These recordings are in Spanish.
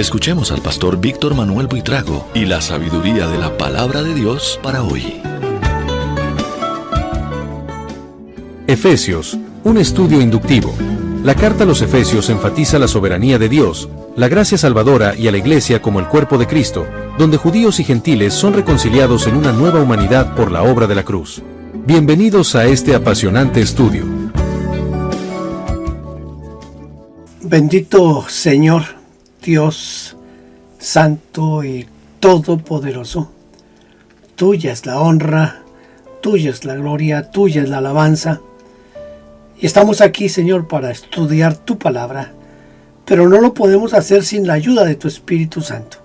Escuchemos al pastor Víctor Manuel Buitrago y la sabiduría de la palabra de Dios para hoy. Efesios, un estudio inductivo. La carta a los Efesios enfatiza la soberanía de Dios, la gracia salvadora y a la Iglesia como el cuerpo de Cristo, donde judíos y gentiles son reconciliados en una nueva humanidad por la obra de la cruz. Bienvenidos a este apasionante estudio. Bendito Señor, Dios Santo y Todopoderoso. Tuya es la honra, tuya es la gloria, tuya es la alabanza. Y estamos aquí, Señor, para estudiar tu palabra, pero no lo podemos hacer sin la ayuda de tu Espíritu Santo.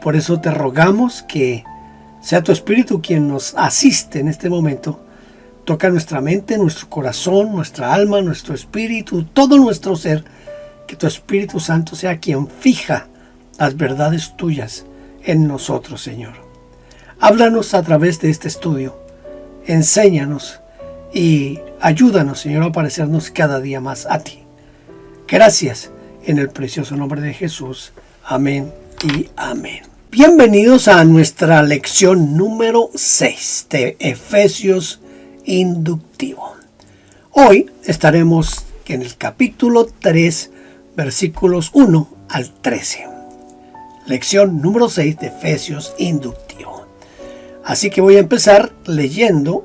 Por eso te rogamos que sea tu Espíritu quien nos asiste en este momento. Toca nuestra mente, nuestro corazón, nuestra alma, nuestro espíritu, todo nuestro ser. Que tu Espíritu Santo sea quien fija las verdades tuyas en nosotros, Señor. Háblanos a través de este estudio. Enséñanos y ayúdanos, Señor, a parecernos cada día más a ti. Gracias en el precioso nombre de Jesús. Amén y amén. Bienvenidos a nuestra lección número 6 de Efesios Inductivo. Hoy estaremos en el capítulo 3, versículos 1 al 13. Lección número 6 de Efesios Inductivo. Así que voy a empezar leyendo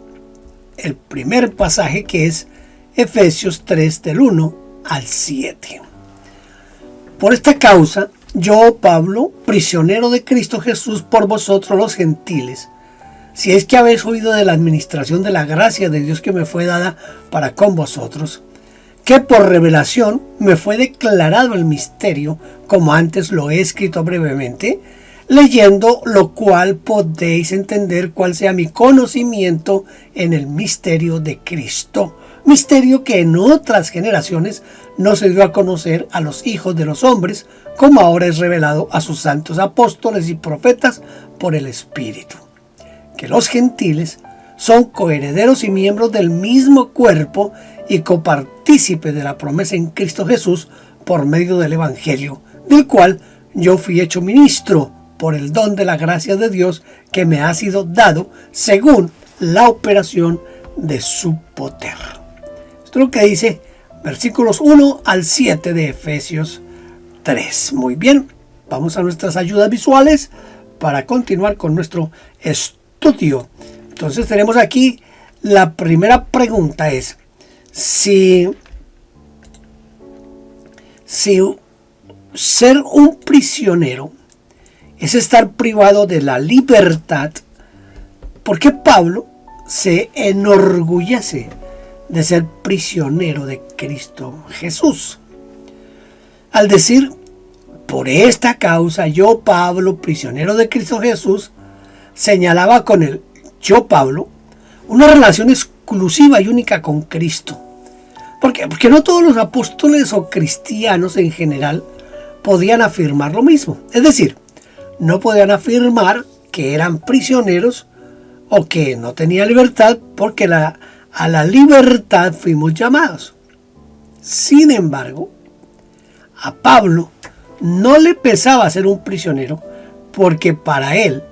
el primer pasaje, que es Efesios 3 del 1 al 7. Por esta causa, yo, Pablo, prisionero de Cristo Jesús por vosotros los gentiles, si es que habéis oído de la administración de la gracia de Dios que me fue dada para con vosotros, que por revelación me fue declarado el misterio, como antes lo he escrito brevemente, leyendo lo cual podéis entender cuál sea mi conocimiento en el misterio de Cristo, misterio que en otras generaciones no se dio a conocer a los hijos de los hombres, como ahora es revelado a sus santos apóstoles y profetas por el Espíritu. Que los gentiles son coherederos y miembros del mismo cuerpo y copartícipes de la promesa en Cristo Jesús por medio del Evangelio, del cual yo fui hecho ministro por el don de la gracia de Dios que me ha sido dado según la operación de su poder. Esto es lo que dice versículos 1 al 7 de Efesios 3. Muy bien, vamos a nuestras ayudas visuales para continuar con nuestro estudio. Entonces tenemos aquí la primera pregunta es si ser un prisionero es estar privado de la libertad, ¿por qué Pablo se enorgullece de ser prisionero de Cristo Jesús? Al decir, por esta causa yo, Pablo, prisionero de Cristo Jesús, señalaba con el yo, Pablo, una relación exclusiva y única con Cristo. ¿Por qué? Porque no todos los apóstoles o cristianos en general podían afirmar lo mismo. Es decir, no podían afirmar que eran prisioneros o que no tenían libertad, porque a la libertad fuimos llamados. Sin embargo, a Pablo no le pesaba ser un prisionero, porque para él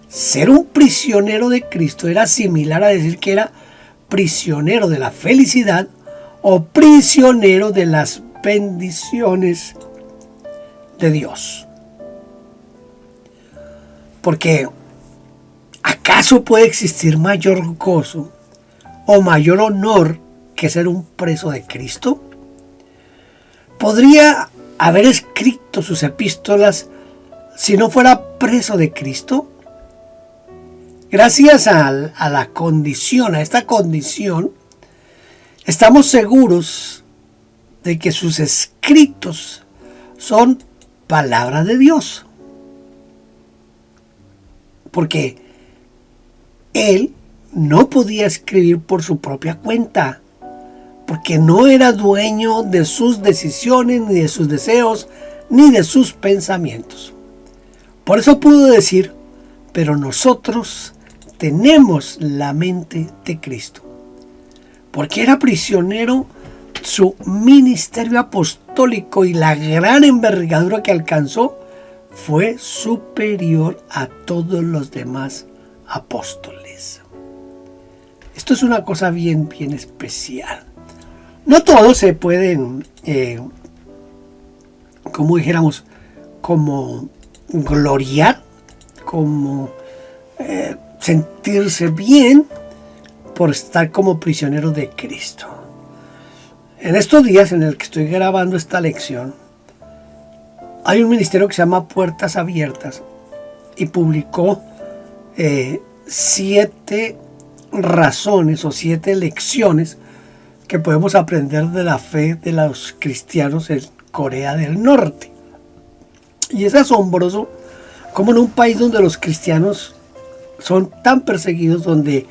ser un prisionero de Cristo era similar a decir que era prisionero de la felicidad o prisionero de las bendiciones de Dios. Porque ¿acaso puede existir mayor gozo o mayor honor que ser un preso de Cristo? ¿Podría haber escrito sus epístolas si no fuera preso de Cristo? Gracias a esta condición, estamos seguros de que sus escritos son palabra de Dios. Porque él no podía escribir por su propia cuenta, porque no era dueño de sus decisiones, ni de sus deseos, ni de sus pensamientos. Por eso pudo decir, pero nosotros tenemos la mente de Cristo. Porque era prisionero, su ministerio apostólico y la gran envergadura que alcanzó fue superior a todos los demás apóstoles. Esto es una cosa bien especial. No todos se pueden, como dijéramos, como gloriar, como sentirse bien por estar como prisioneros de Cristo. En estos días en el que estoy grabando esta lección, hay un ministerio que se llama Puertas Abiertas y publicó 7 razones o 7 lecciones que podemos aprender de la fe de los cristianos en Corea del Norte. Y es asombroso cómo en un país donde los cristianos son tan perseguidos, donde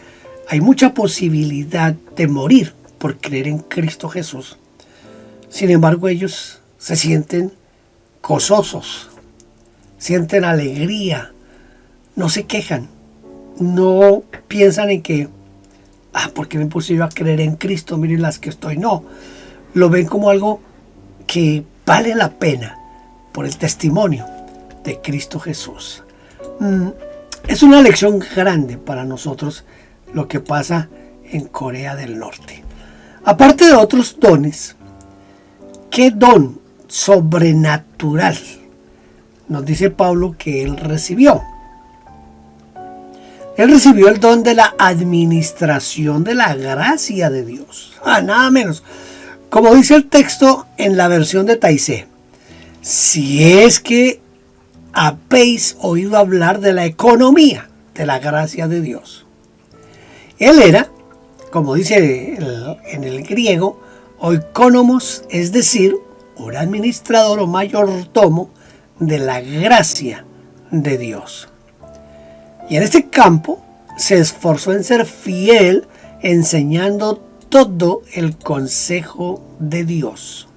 hay mucha posibilidad de morir por creer en Cristo Jesús, sin embargo ellos se sienten gozosos, sienten alegría, no se quejan, no piensan en que, porque me puse yo a creer en Cristo, miren las que estoy. No, lo ven como algo que vale la pena por el testimonio de Cristo Jesús. Es una lección grande para nosotros lo que pasa en Corea del Norte. Aparte de otros dones, ¿qué don sobrenatural nos dice Pablo que él recibió? Él recibió el don de la administración de la gracia de Dios. Nada menos. Como dice el texto en la versión de Taizé, si es que habéis oído hablar de la economía de la gracia de Dios. Él era, como dice en el griego, oikonomos, es decir, un administrador o mayordomo de la gracia de Dios. Y en este campo se esforzó en ser fiel, enseñando todo el consejo de Dios,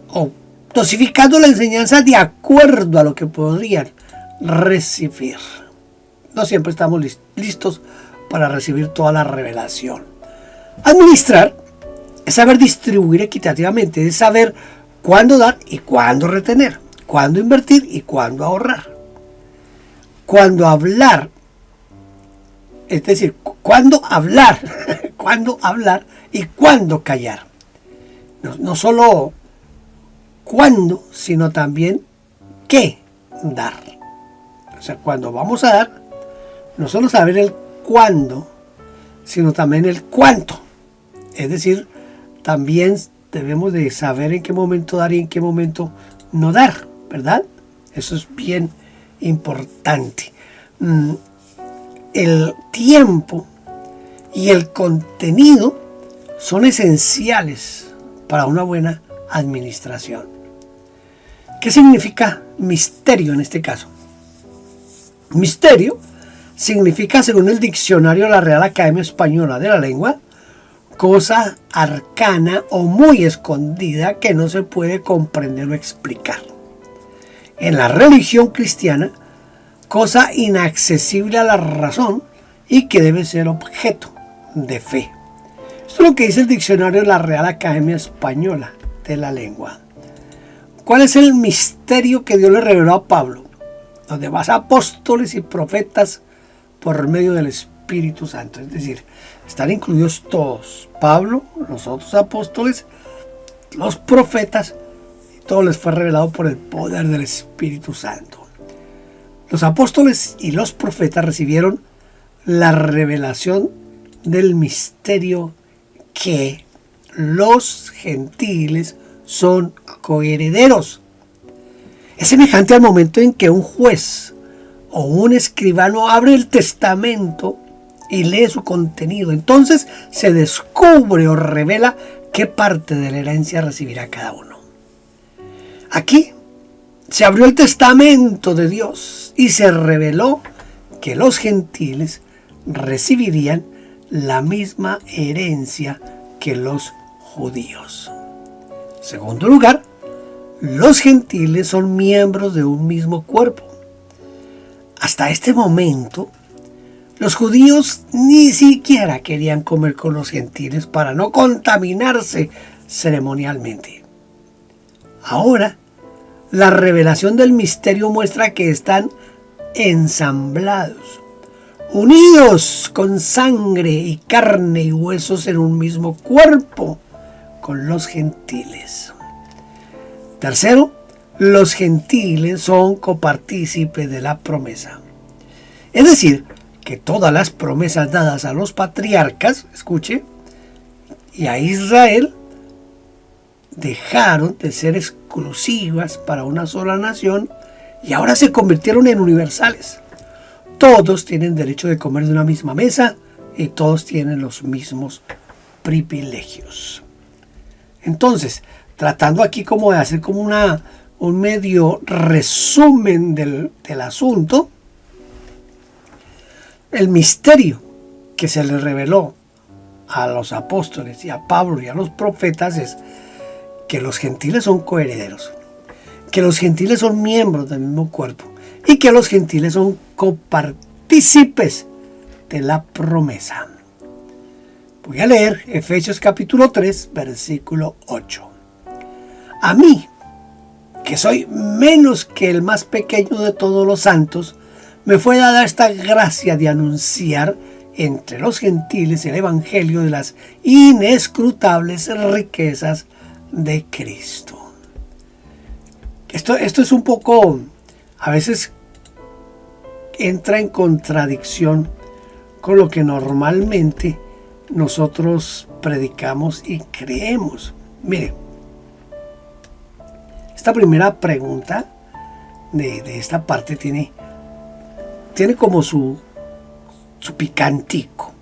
o dosificando la enseñanza de acuerdo a lo que podrían recibir. No siempre estamos listos para recibir toda la revelación. Administrar es saber distribuir equitativamente, es saber cuándo dar y cuándo retener, cuándo invertir y cuándo ahorrar, cuándo hablar, es decir, cuándo hablar, cuándo hablar y cuándo callar. No solo cuándo, sino también qué dar. O sea, cuando vamos a dar, no solo saber el cuándo, sino también el cuánto. Es decir, también debemos de saber en qué momento dar y en qué momento no dar, ¿verdad? Eso es bien importante. El tiempo y el contenido son esenciales para una buena administración. ¿Qué significa misterio en este caso? Misterio significa, según el diccionario de la Real Academia Española de la Lengua, cosa arcana o muy escondida que no se puede comprender o explicar. En la religión cristiana, cosa inaccesible a la razón y que debe ser objeto de fe. Esto es lo que dice el diccionario de la Real Academia Española de la Lengua. ¿Cuál es el misterio que Dios le reveló a Pablo? Los demás apóstoles y profetas por medio del Espíritu Santo. Es decir, están incluidos todos. Pablo, los otros apóstoles, los profetas, y todo les fue revelado por el poder del Espíritu Santo. Los apóstoles y los profetas recibieron la revelación del misterio que los gentiles son coherederos. Es semejante al momento en que un juez o un escribano abre el testamento y lee su contenido. Entonces se descubre o revela qué parte de la herencia recibirá cada uno. Aquí se abrió el testamento de Dios y se reveló que los gentiles recibirían la misma herencia que los judíos. En segundo lugar, los gentiles son miembros de un mismo cuerpo. Hasta este momento, los judíos ni siquiera querían comer con los gentiles para no contaminarse ceremonialmente. Ahora, La revelación del misterio muestra que están ensamblados, unidos con sangre y carne y huesos en un mismo cuerpo con los gentiles. Tercero, los gentiles son copartícipes de la promesa. Es decir, que todas las promesas dadas a los patriarcas, escuche, y a Israel, dejaron de ser exclusivas para una sola nación y ahora se convirtieron en universales. Todos tienen derecho de comer de una misma mesa y todos tienen los mismos privilegios. Entonces, tratando aquí como de hacer como un medio resumen del asunto, el misterio que se le reveló a los apóstoles y a Pablo y a los profetas es que los gentiles son coherederos, que los gentiles son miembros del mismo cuerpo y que los gentiles son copartícipes de la promesa. Voy a leer Efesios capítulo 3, versículo 8. A mí, que soy menos que el más pequeño de todos los santos, me fue dada esta gracia de anunciar entre los gentiles el evangelio de las inescrutables riquezas de Cristo. Esto es un poco, a veces entra en contradicción con lo que normalmente nosotros predicamos y creemos. Mire, esta primera pregunta de esta parte tiene como su picantico.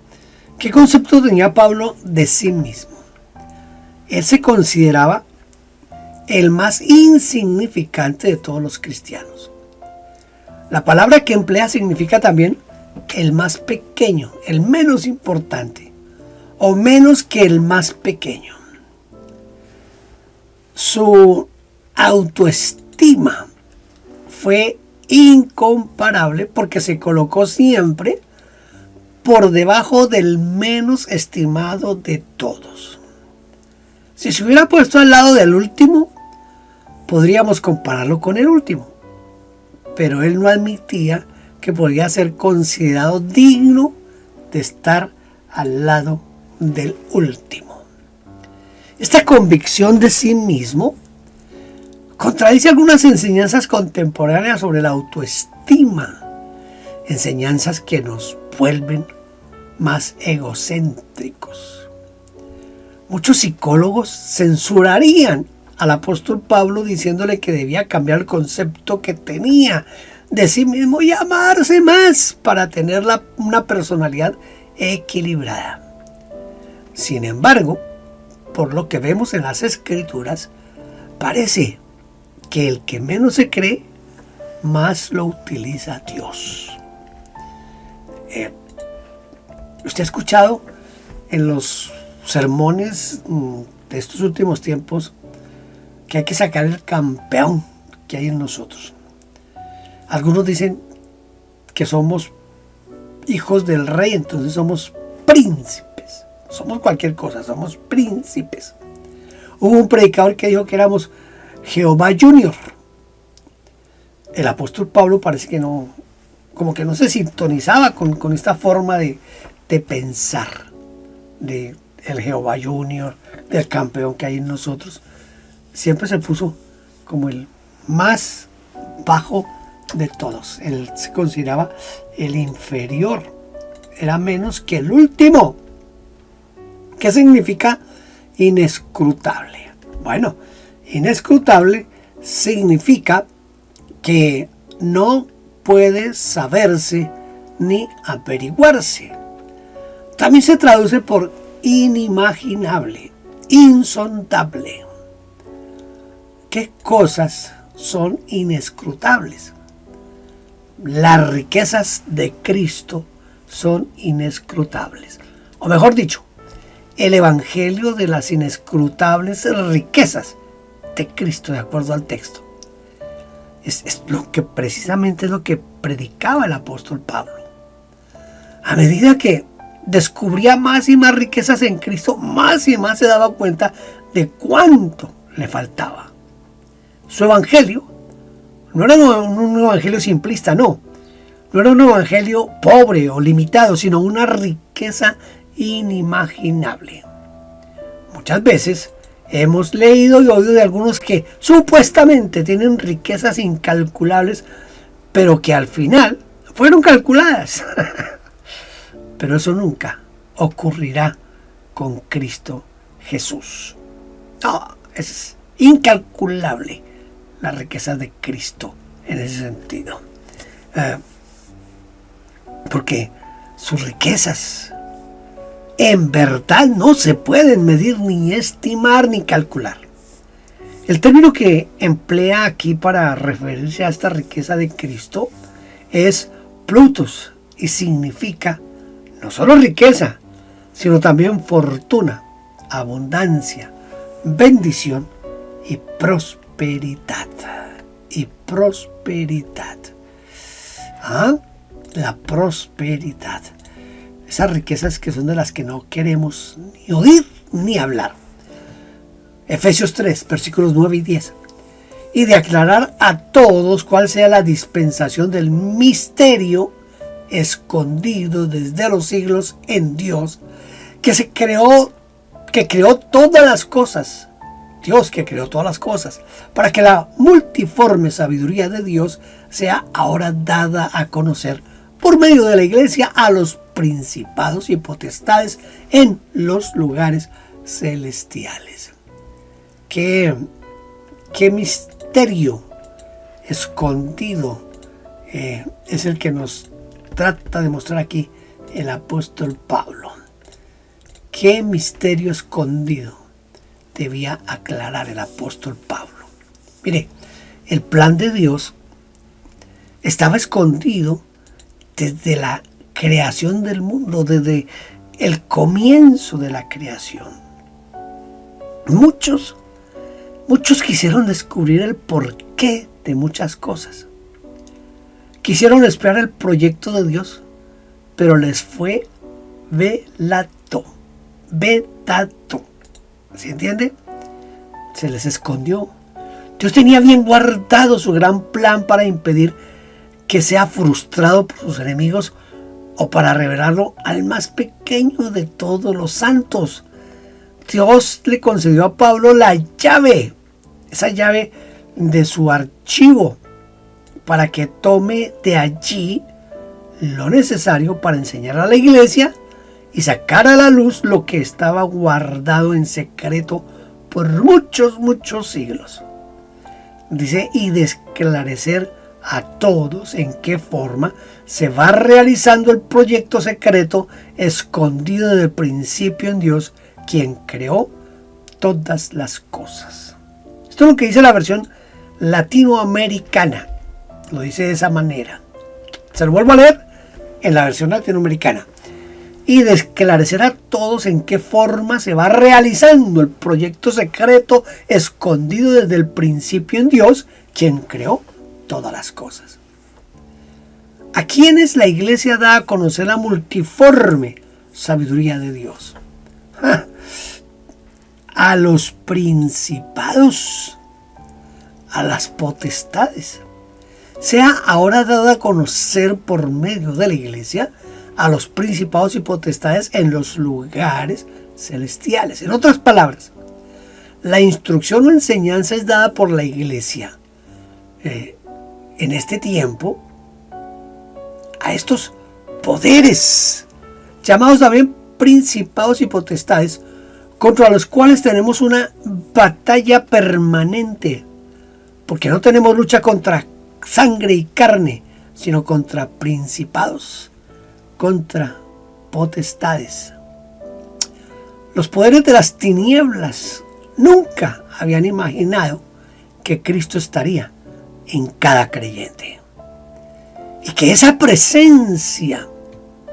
¿Qué concepto tenía Pablo de sí mismo? Él se consideraba el más insignificante de todos los cristianos. La palabra que emplea significa también el más pequeño, el menos importante, o menos que el más pequeño. Su autoestima fue incomparable porque se colocó siempre por debajo del menos estimado de todos. Si se hubiera puesto al lado del último, podríamos compararlo con el último, pero él no admitía que podía ser considerado digno de estar al lado del último. Esta convicción de sí mismo contradice algunas enseñanzas contemporáneas sobre la autoestima, enseñanzas que nos vuelven más egocéntricos. Muchos psicólogos censurarían al apóstol Pablo diciéndole que debía cambiar el concepto que tenía de sí mismo y amarse más para tener una personalidad equilibrada. Sin embargo, por lo que vemos en las Escrituras, parece que el que menos se cree, más lo utiliza Dios. Usted ha escuchado en los sermones de estos últimos tiempos que hay que sacar el campeón que hay en nosotros. Algunos dicen que somos hijos del rey, entonces somos príncipes. Somos cualquier cosa, somos príncipes. Hubo un predicador que dijo que éramos Jehová Junior. El apóstol Pablo parece que no, como que no se sintonizaba con esta forma de pensar del Jehová Junior, del campeón que hay en nosotros. Siempre se puso como el más bajo de todos. Él se consideraba el inferior, era menos que el último. ¿Qué significa inescrutable? Bueno, inescrutable significa que no puede saberse ni averiguarse. También se traduce por inimaginable, insondable. ¿Qué cosas son inescrutables? Las riquezas de Cristo son inescrrutables. O mejor dicho, el evangelio de las inescrutables riquezas de Cristo, de acuerdo al texto. Es lo que precisamente es lo que predicaba el apóstol Pablo. A medida que descubría más y más riquezas en Cristo, más y más se daba cuenta de cuánto le faltaba. Su evangelio No era un evangelio simplista, no. No era un evangelio pobre o limitado, sino una riqueza inimaginable. Muchas veces hemos leído y oído de algunos que supuestamente tienen riquezas incalculables, pero que al final fueron calculadas. Pero eso nunca ocurrirá con Cristo Jesús. No, es incalculable la riqueza de Cristo en ese sentido. Porque sus riquezas en verdad no se pueden medir, ni estimar, ni calcular. El término que emplea aquí para referirse a esta riqueza de Cristo es plutos y significa no solo riqueza, sino también fortuna, abundancia, bendición y prosperidad. Y prosperidad. La prosperidad. Esas riquezas que son de las que no queremos ni oír ni hablar. Efesios 3, versículos 9 y 10. Y de aclarar a todos cuál sea la dispensación del misterio escondido desde los siglos en Dios, que creó todas las cosas. Dios que creó todas las cosas, para que la multiforme sabiduría de Dios sea ahora dada a conocer por medio de la iglesia a los principados y potestades en los lugares celestiales. ¿Qué misterio escondido es el que nos trata de mostrar aquí el apóstol Pablo? ¿Qué misterio escondido debía aclarar el apóstol Pablo? Mire, el plan de Dios estaba escondido desde la creación del mundo, desde el comienzo de la creación. Muchos quisieron descubrir el porqué de muchas cosas. Quisieron espiar el proyecto de Dios, pero les fue vedado. ¿Se entiende? Se les escondió. Dios tenía bien guardado su gran plan para impedir que sea frustrado por sus enemigos o para revelarlo al más pequeño de todos los santos. Dios le concedió a Pablo la llave, esa llave de su archivo, para que tome de allí lo necesario para enseñar a la iglesia y sacar a la luz lo que estaba guardado en secreto por muchos siglos. Dice, y de esclarecer a todos en qué forma se va realizando el proyecto secreto escondido desde el principio en Dios, quien creó todas las cosas. Esto es lo que dice la versión latinoamericana. Lo dice de esa manera. Se lo vuelvo a leer en la versión latinoamericana. Y de esclarecer a todos en qué forma se va realizando el proyecto secreto escondido desde el principio en Dios, quien creó todas las cosas. ¿A quiénes la iglesia da a conocer la multiforme sabiduría de Dios? A los principados, a las potestades. Sea ahora dada a conocer por medio de la iglesia a los principados y potestades en los lugares celestiales. En otras palabras, la instrucción o enseñanza es dada por la iglesia en este tiempo a estos poderes, llamados también principados y potestades, contra los cuales tenemos una batalla permanente, porque no tenemos lucha contra sangre y carne, sino contra principados, contra potestades. Los poderes de las tinieblas nunca habían imaginado que Cristo estaría en cada creyente. Y que esa presencia,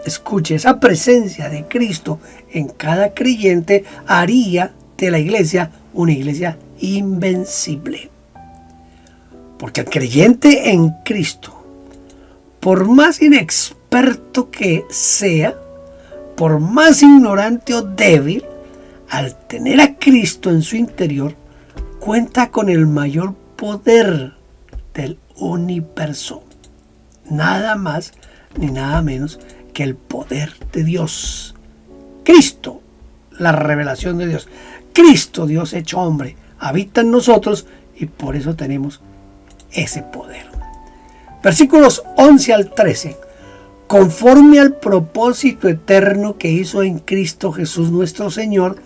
escuche, esa presencia de Cristo en cada creyente haría de la iglesia una iglesia invencible. Porque el creyente en Cristo, por más inexperto que sea, por más ignorante o débil, al tener a Cristo en su interior, cuenta con el mayor poder del universo. Nada más ni nada menos que el poder de Dios. Cristo, la revelación de Dios. Cristo, Dios hecho hombre, habita en nosotros y por eso tenemos ese poder. Versículos 11 al 13. Conforme al propósito eterno que hizo en Cristo Jesús nuestro Señor,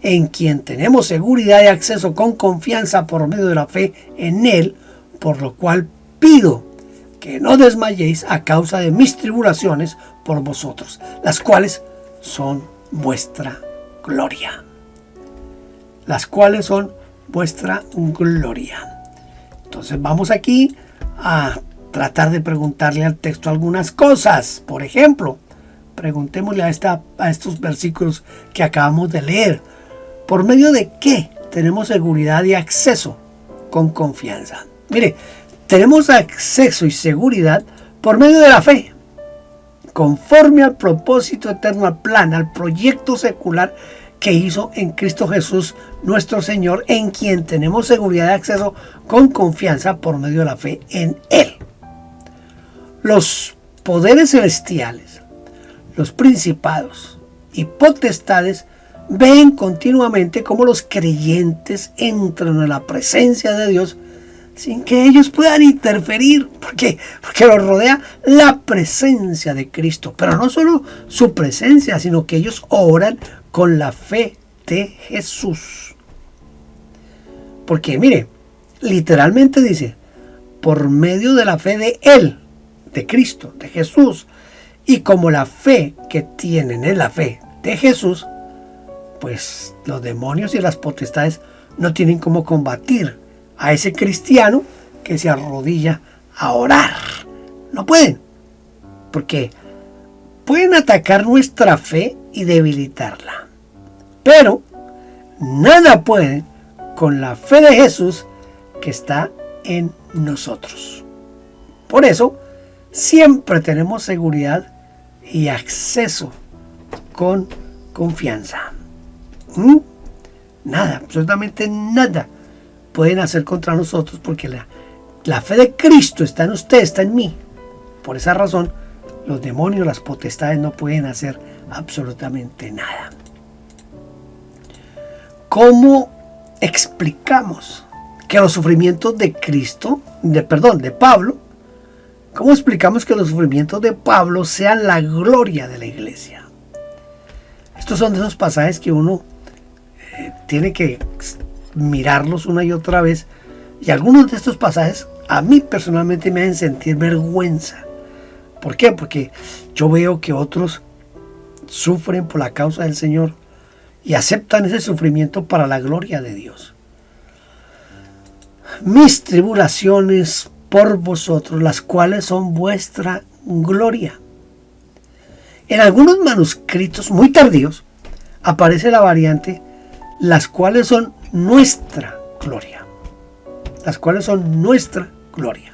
en quien tenemos seguridad y acceso con confianza por medio de la fe en Él, por lo cual pido que no desmayéis a causa de mis tribulaciones por vosotros, las cuales son vuestra gloria. Las cuales son vuestra gloria. Entonces vamos aquí a tratar de preguntarle al texto algunas cosas. Por ejemplo, preguntémosle a estos versículos que acabamos de leer. ¿Por medio de qué tenemos seguridad y acceso con confianza? Mire, tenemos acceso y seguridad por medio de la fe, conforme al propósito eterno, al plan, al proyecto secular que hizo en Cristo Jesús nuestro Señor, en quien tenemos seguridad y acceso con confianza por medio de la fe en Él. Los poderes celestiales, los principados y potestades ven continuamente cómo los creyentes entran a la presencia de Dios sin que ellos puedan interferir. ¿Por qué? Porque los rodea la presencia de Cristo. Pero no solo su presencia, sino que ellos oran con la fe de Jesús. Porque mire, literalmente dice, por medio de la fe de Él, de Cristo, de Jesús. Y como la fe que tienen es la fe de Jesús, pues los demonios y las potestades no tienen cómo combatir a ese cristiano que se arrodilla a orar. No pueden, porque pueden atacar nuestra fe y debilitarla, pero nada pueden con la fe de Jesús que está en nosotros. Por eso siempre tenemos seguridad y acceso con confianza. Nada, absolutamente nada pueden hacer contra nosotros, porque la fe de Cristo está en usted, está en mí. Por esa razón, los demonios, las potestades no pueden hacer absolutamente nada. ¿Cómo explicamos que los sufrimientos de Pablo, cómo explicamos que los sufrimientos de Pablo sean la gloria de la iglesia? Estos son de esos pasajes que uno tiene que mirarlos una y otra vez, y algunos de estos pasajes a mí personalmente me hacen sentir vergüenza. ¿Por qué? Porque yo veo que otros sufren por la causa del Señor y aceptan ese sufrimiento para la gloria de Dios. Mis tribulaciones por vosotros, las cuales son vuestra gloria. En algunos manuscritos muy tardíos aparece la variante, las cuales son nuestra gloria. Las cuales son nuestra gloria.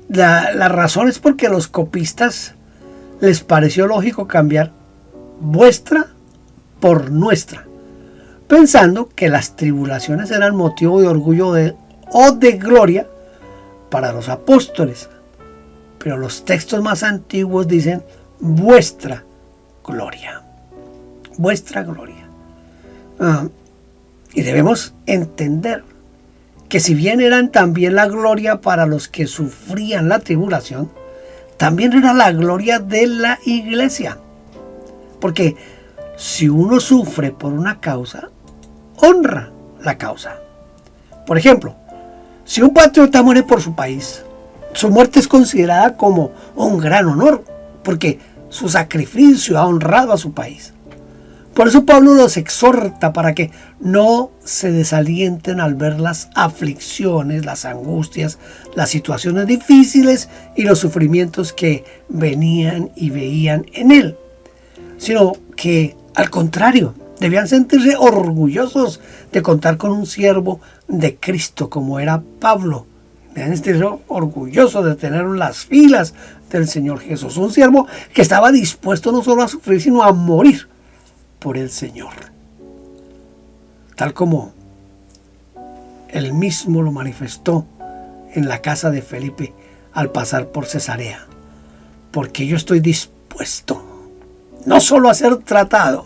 La razón es porque a los copistas les pareció lógico cambiar vuestra por nuestra, pensando que las tribulaciones eran motivo de orgullo o de gloria para los apóstoles. Pero los textos más antiguos dicen vuestra gloria. Vuestra gloria. Y debemos entender que si bien eran también la gloria para los que sufrían la tribulación, también era la gloria de la iglesia. Porque si uno sufre por una causa, honra la causa. Por ejemplo, si un patriota muere por su país, su muerte es considerada como un gran honor, porque su sacrificio ha honrado a su país. Por eso Pablo los exhorta para que no se desalienten al ver las aflicciones, las angustias, las situaciones difíciles y los sufrimientos que venían y veían en él, sino que al contrario, debían sentirse orgullosos de contar con un siervo de Cristo como era Pablo. Debían sentirse orgullosos de tener en las filas del Señor Jesús, un siervo que estaba dispuesto no solo a sufrir, sino a morir por el Señor, tal como él mismo lo manifestó en la casa de Felipe al pasar por Cesarea, porque yo estoy dispuesto no solo a ser tratado,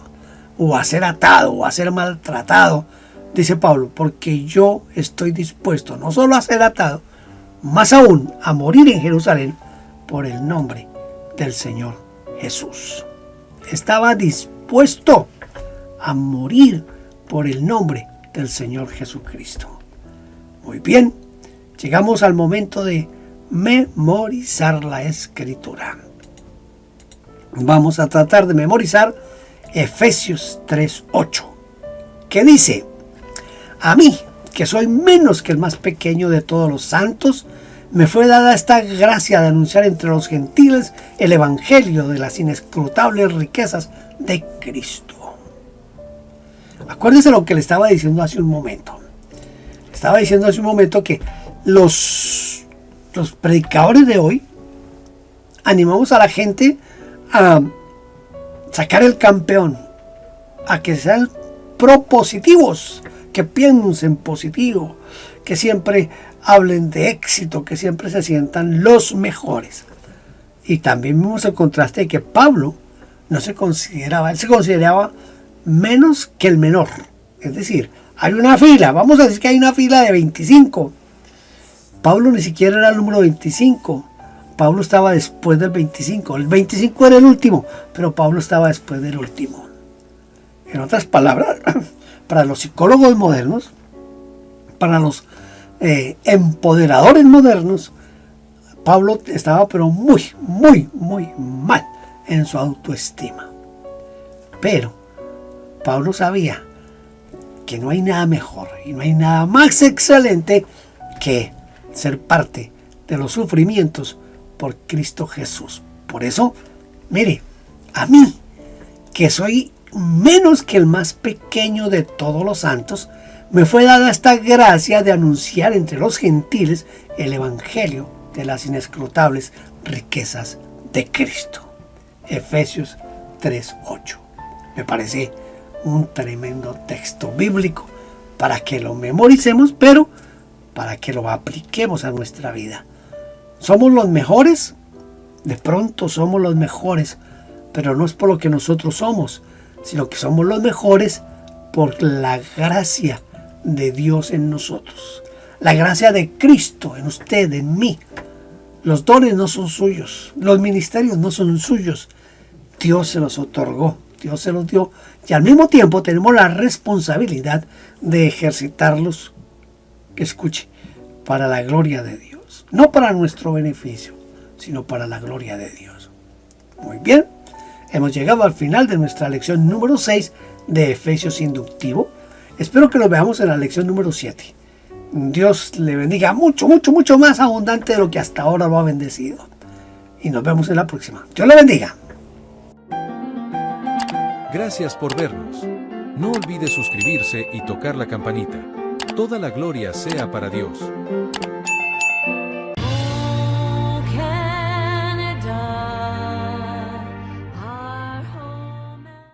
o a ser atado, o a ser maltratado, dice Pablo, porque yo estoy dispuesto no solo a ser atado, más aún a morir en Jerusalén por el nombre del Señor Jesús. Estaba dispuesto a morir por el nombre del Señor Jesucristo. Muy bien, llegamos al momento de memorizar la Escritura. Vamos a tratar de memorizar Efesios 3:8, que dice: a mí, que soy menos que el más pequeño de todos los santos, me fue dada esta gracia de anunciar entre los gentiles el evangelio de las inescrutables riquezas de Cristo. Acuérdense lo que le estaba diciendo hace un momento. Estaba diciendo hace un momento que los predicadores de hoy animamos a la gente a sacar el campeón, a que sean propositivos, que piensen positivo, que siempre hablen de éxito, que siempre se sientan los mejores. Y también vimos el contraste de que Pablo no se consideraba, él se consideraba menos que el menor. Es decir, hay una fila, vamos a decir que hay una fila de 25. Pablo ni siquiera era el número 25. Pablo estaba después del 25. El 25 era el último, pero Pablo estaba después del último. En otras palabras, para los psicólogos modernos, para los empoderadores modernos, Pablo estaba pero muy mal en su autoestima. Pero Pablo sabía que no hay nada mejor y no hay nada más excelente que ser parte de los sufrimientos por Cristo Jesús. Por eso, mire, a mí, que soy menos que el más pequeño de todos los santos, me fue dada esta gracia de anunciar entre los gentiles el evangelio de las inescrutables riquezas de Cristo. Efesios 3:8. Me parece un tremendo texto bíblico para que lo memoricemos, pero para que lo apliquemos a nuestra vida. ¿Somos los mejores? De pronto somos los mejores, pero no es por lo que nosotros somos, sino que somos los mejores por la gracia de Dios en nosotros. La gracia de Cristo en usted, en mí. Los dones no son suyos, los ministerios no son suyos. Dios se los otorgó, Dios se los dio, y al mismo tiempo tenemos la responsabilidad de ejercitarlos, que escuche, para la gloria de Dios. No para nuestro beneficio, sino para la gloria de Dios. Muy bien, hemos llegado al final de nuestra lección número 6 de Efesios Inductivo. Espero que lo veamos en la lección número 7. Dios le bendiga mucho más abundante de lo que hasta ahora lo ha bendecido. Y nos vemos en la próxima. Dios le bendiga. Gracias por vernos. No olvide suscribirse y tocar la campanita. Toda la gloria sea para Dios.